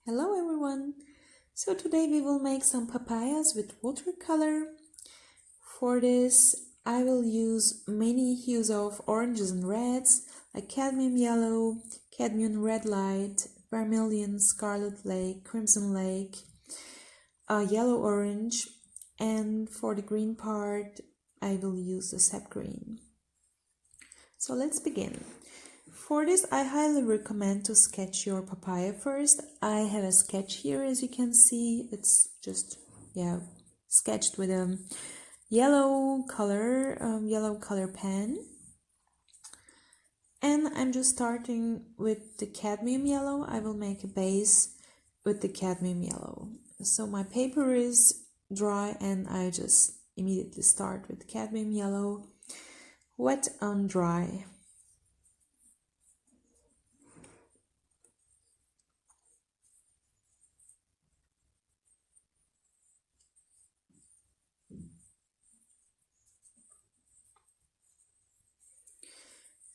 Hello everyone! So today we will make some papayas with watercolor. For this I will use many hues of oranges and reds like cadmium yellow, cadmium red light, vermilion, scarlet lake, crimson lake, yellow orange, and for the green part I will use the sap green. So let's begin. For this, I highly recommend to sketch your papaya first. I have a sketch here, as you can see. It's just, sketched with a yellow color pen. And I'm just starting with the cadmium yellow. I will make a base with the cadmium yellow. So my paper is dry and I just immediately start with cadmium yellow, wet on dry.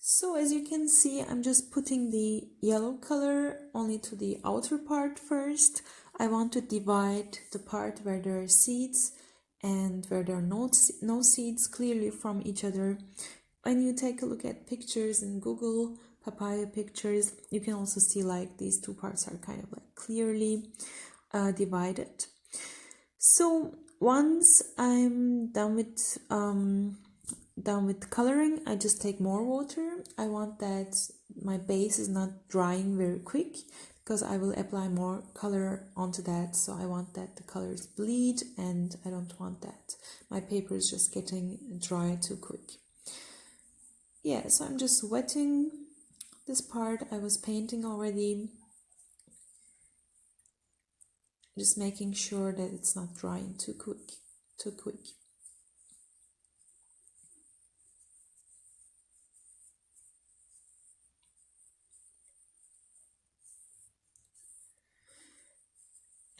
So as you can see, I'm just putting the yellow color only to the outer part first. I want to divide the part where there are seeds and where there are no seeds clearly from each other. When you take a look at pictures in Google, papaya pictures, you can also see like these two parts are kind of like clearly divided. So once I'm done with coloring, I just take more water. I want that my base is not drying very quick because I will apply more color onto that. So I want that the colors bleed and I don't want that my paper is just getting dry too quick. Yeah, so I'm just wetting this part I was painting already. Just making sure that it's not drying too quick.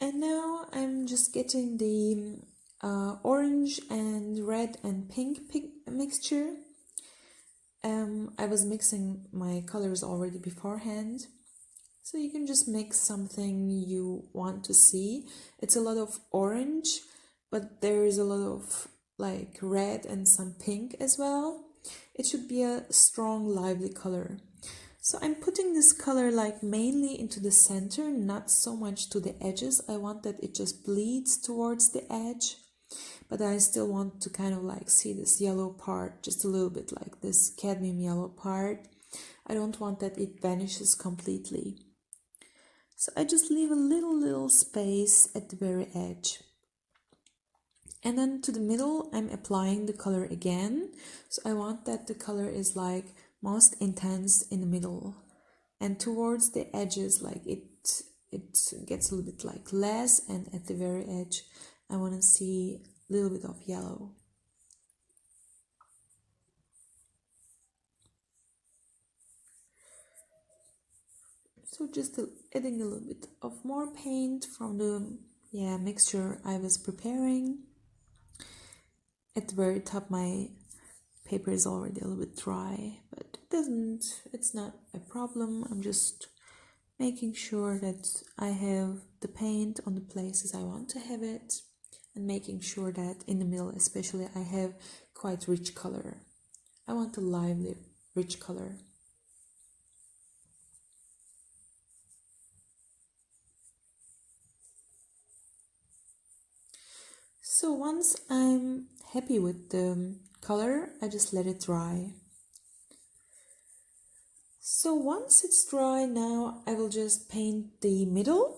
And now I'm just getting the orange and red and pink mixture. I was mixing my colors already beforehand. So you can just mix something you want to see. It's a lot of orange, but there is a lot of like red and some pink as well. It should be a strong, lively color. So I'm putting this color like mainly into the center, not so much to the edges. I want that it just bleeds towards the edge, but I still want to kind of like see this yellow part just a little bit, like this cadmium yellow part. I don't want that it vanishes completely. So I just leave a little space at the very edge. And then to the middle, I'm applying the color again. So I want that the color is like most intense in the middle. And towards the edges, like it gets a little bit like less, and at the very edge, I want to see a little bit of yellow. So just adding a little bit of more paint from the mixture I was preparing. At the very top, my paper is already a little bit dry, but it's not a problem. I'm just making sure that I have the paint on the places I want to have it, and making sure that in the middle especially I have quite rich color. I want a lively, rich color. So once I'm happy with the color, I just let it dry. So once it's dry, now I will just paint the middle.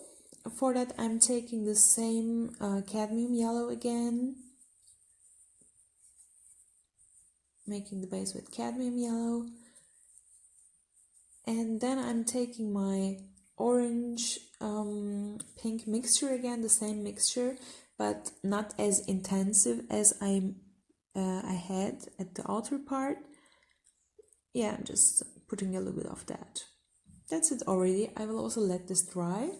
For that I'm taking the same cadmium yellow again, making the base with cadmium yellow, and then I'm taking my orange pink mixture again, the same mixture, but not as intensive as I had at the outer part. Yeah, I'm just putting a little bit of that. That's it already. I will also let this dry.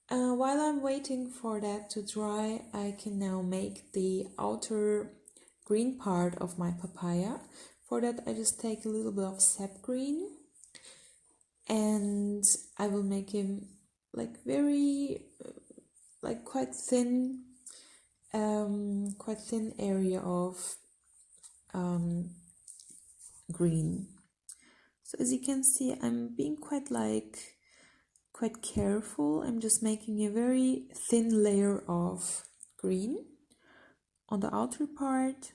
While I'm waiting for that to dry, I can now make the outer green part of my papaya. For that, I just take a little bit of sap green and I will make him like very like quite thin area of green. So as you can see, I'm being quite careful. I'm just making a very thin layer of green on the outer part.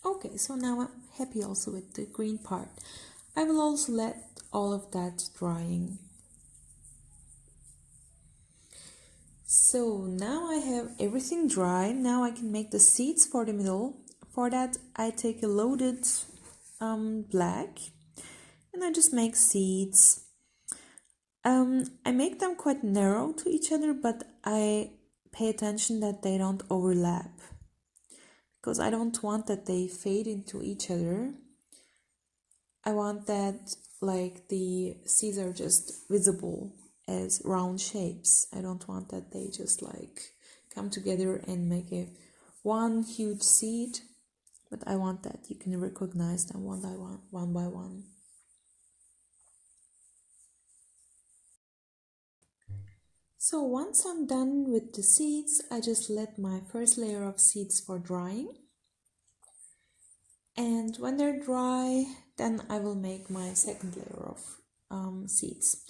Okay, so now I'm happy also with the green part. I will also let all of that drying. So now I have everything dry. Now I can make the seeds for the middle. For that I take a loaded black and I just make seeds. I make them quite narrow to each other, but I pay attention that they don't overlap, because I don't want that they fade into each other. I want that like the seeds are just visible as round shapes. I don't want that they just like come together and make a one huge seed, but I want that you can recognize them one by one. So once I'm done with the seeds, I just let my first layer of seeds for drying. And when they're dry, then I will make my second layer of seeds.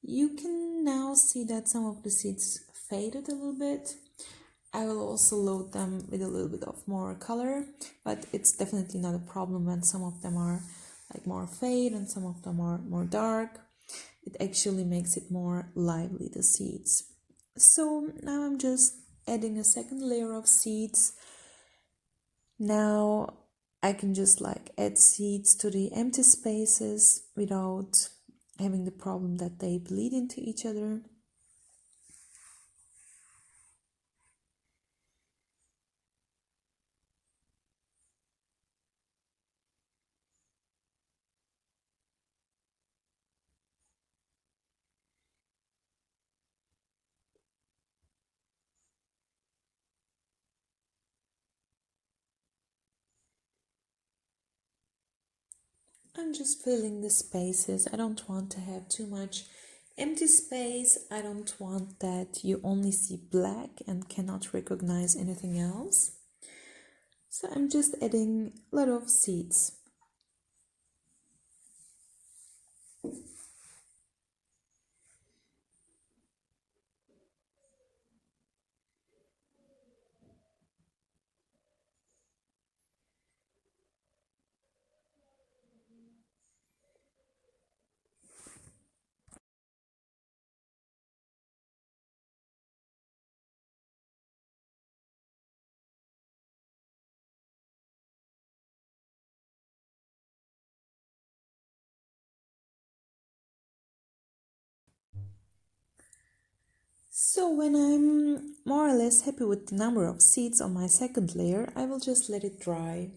You can now see that some of the seeds faded a little bit. I will also load them with a little bit of more color, but it's definitely not a problem when some of them are like more fade and some of them are more dark. It actually makes it more lively, the seeds. So now I'm just adding a second layer of seeds. Now I can just like add seeds to the empty spaces without having the problem that they bleed into each other. I'm just filling the spaces. I don't want to have too much empty space. I don't want that you only see black and cannot recognize anything else. So I'm just adding a lot of seeds. So when I'm more or less happy with the number of seeds on my second layer, I will just let it dry.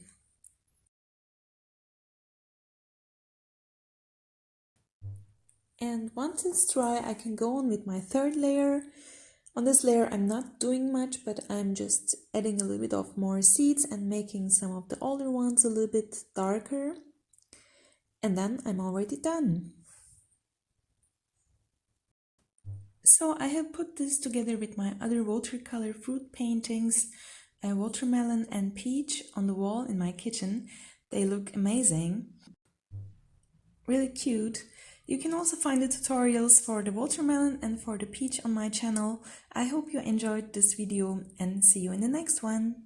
And once it's dry, I can go on with my third layer. On this layer, I'm not doing much, but I'm just adding a little bit of more seeds and making some of the older ones a little bit darker. And then I'm already done. So I have put this together with my other watercolor fruit paintings, a watermelon and peach on the wall in my kitchen. They look amazing, really cute. You can also find the tutorials for the watermelon and for the peach on my channel. I hope you enjoyed this video and see you in the next one.